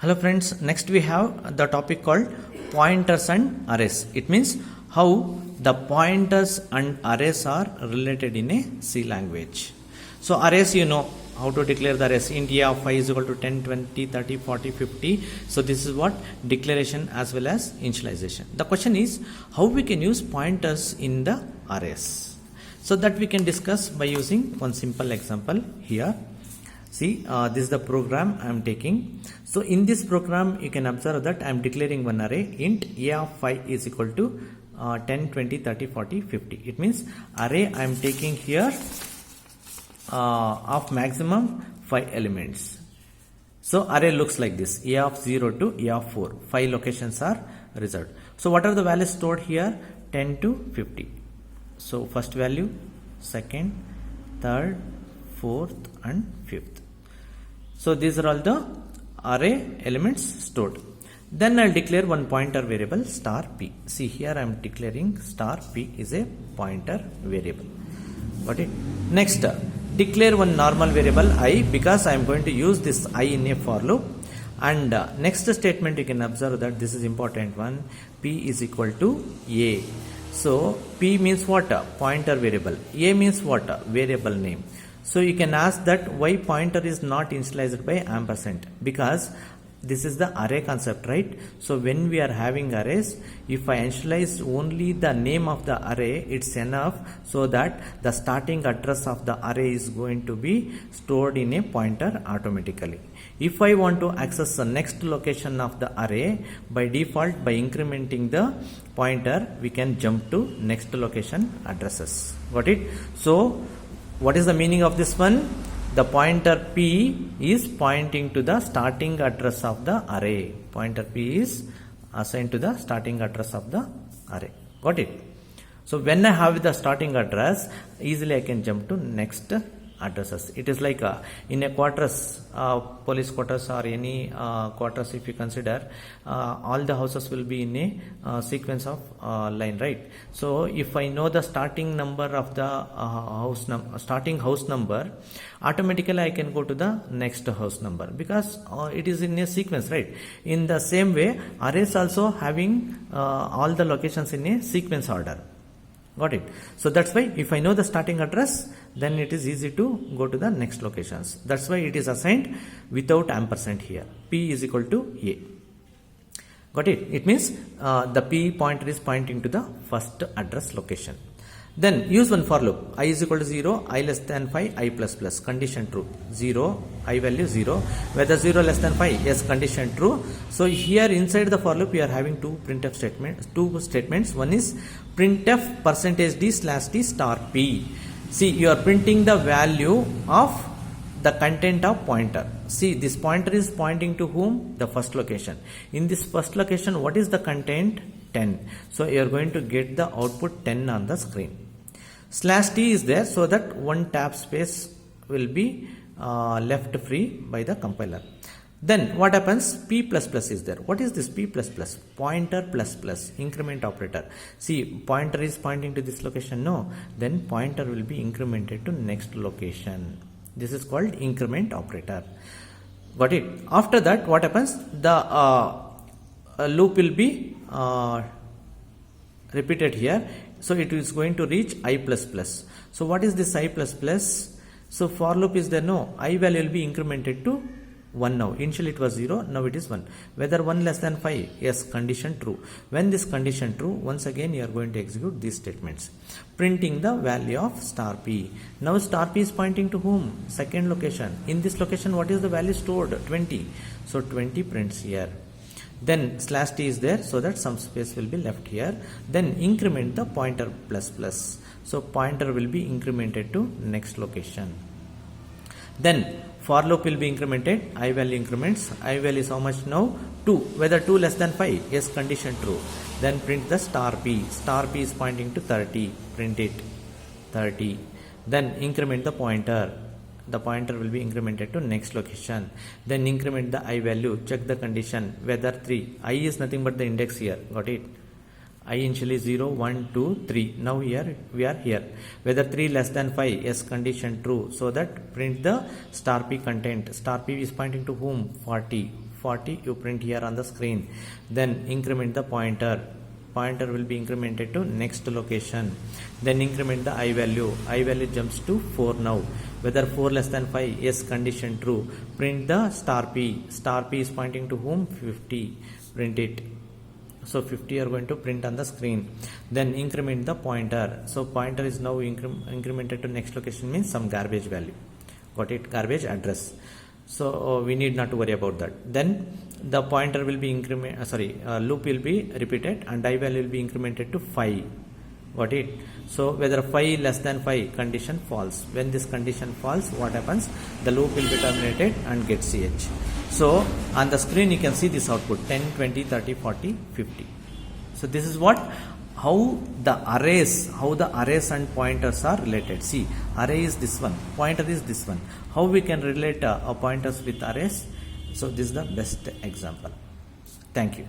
Hello friends, next we have the topic called pointers and arrays. It means how the pointers and arrays are related in a C language. So arrays, you know how to declare the arrays. Int A of 5 is equal to 10, 20, 30, 40, 50. So this is what declaration as well as initialization. The question is how we can use pointers in the arrays. So that we can discuss by using one simple example here. See, this is the program I am taking. So in this program, you can observe that I am declaring one array. Int A of 5 is equal to 10, 20, 30, 40, 50. It means array I am taking here of maximum 5 elements. So array looks like this. A of 0 to A of 4. 5 locations are reserved. So what are the values stored here? 10 to 50. So first value, second, third, fourth and fifth. So these are all the array elements stored. Then I'll declare one pointer variable star p. See here I am declaring star p is a pointer variable. Got it? Next, declare one normal variable I because I am going to use this I in a for loop. And next statement you can observe that this is important one. P is equal to a. So p means what? Pointer variable. A means what? Variable name. So you can ask that why pointer is not initialized by ampersand, because this is the array concept, right? So when we are having arrays, if I initialize only the name of the array, it's enough so that the starting address of the array is going to be stored in a pointer automatically. If I want to access the next location of the array, by default by incrementing the pointer, we can jump to next location addresses. Got it? So what is the meaning of this one? The pointer p is pointing to the starting address of the array. Pointer p is assigned to the starting address of the array. Got it? So when I have the starting address, easily I can jump to next addresses. It is like in a quarters, police quarters or any quarters, if you consider, all the houses will be in a sequence of line, right? So if I know the starting number of the starting house number, automatically I can go to the next house number because it is in a sequence, right? In the same way, arrays also having all the locations in a sequence order. Got it? So that's why if I know the starting address, then it is easy to go to the next locations. That's why it is assigned without ampersand here. P is equal to A. Got it? It means the P pointer is pointing to the first address location. Then use one for loop. I is equal to 0, I less than 5, I plus plus. Condition true. 0, I value 0. Whether 0 less than 5, yes, condition true. So here inside the for loop, we are having two statements. One is printf %d / t star p. See, you are printing the value of the content of pointer. See, this pointer is pointing to whom? The first location. In this first location, what is the content? 10. So you are going to get the output 10 on the screen. /t is there so that one tab space will be left free by the compiler. Then what happens? P++ is there. What is this P++? Pointer ++ increment operator. See, pointer is pointing to this location. No, then pointer will be incremented to next location. This is called increment operator. Got it? After that, what happens? The loop will be repeated here. So it is going to reach I++. So what is this I++? So for loop is there? No, I value will be incremented to 1 now. Initially it was 0, now it is 1. Whether 1 less than 5? Yes, condition true. When this condition true, once again you are going to execute these statements. Printing the value of star p. Now star p is pointing to whom? Second location. In this location, what is the value stored? 20. So 20 prints here. Then /t is there so that some space will be left here. Then increment the pointer ++. So pointer will be incremented to next location. Then for loop will be incremented. I value increments. I value is how much now? 2. Whether 2 less than 5? Yes, condition true. Then print the star p. Star p is pointing to 30. Print it 30. Then increment the pointer. The pointer will be incremented to next location. Then increment the I value. Check the condition. Whether 3. I is nothing but the index here. Got it? I initially 0, 1, 2, 3. Now here we are here. Whether 3 less than 5, yes, condition true. So that print the star p content. Star p is pointing to whom? 40. 40 you print here on the screen. Then increment the pointer will be incremented to next location. Then increment the I value jumps to 4 now. Whether 4 less than 5, yes, condition true. Print the star p is pointing to whom? 50. Print it. So 50 are going to print on the screen. Then increment the pointer. So pointer is now incremented to next location, means some garbage value. Got it? Garbage address. So we need not to worry about that. Then the pointer will be loop will be repeated and I value will be incremented to 5. Got it? So whether 5 less than 5, condition false. When this condition false, what happens? The loop will be terminated and get ch. So on the screen you can see this output 10, 20, 30, 40, 50. So this is how the arrays and pointers are related. See, array is this one, pointer is this one. How we can relate pointers with arrays? So this is the best example. Thank you.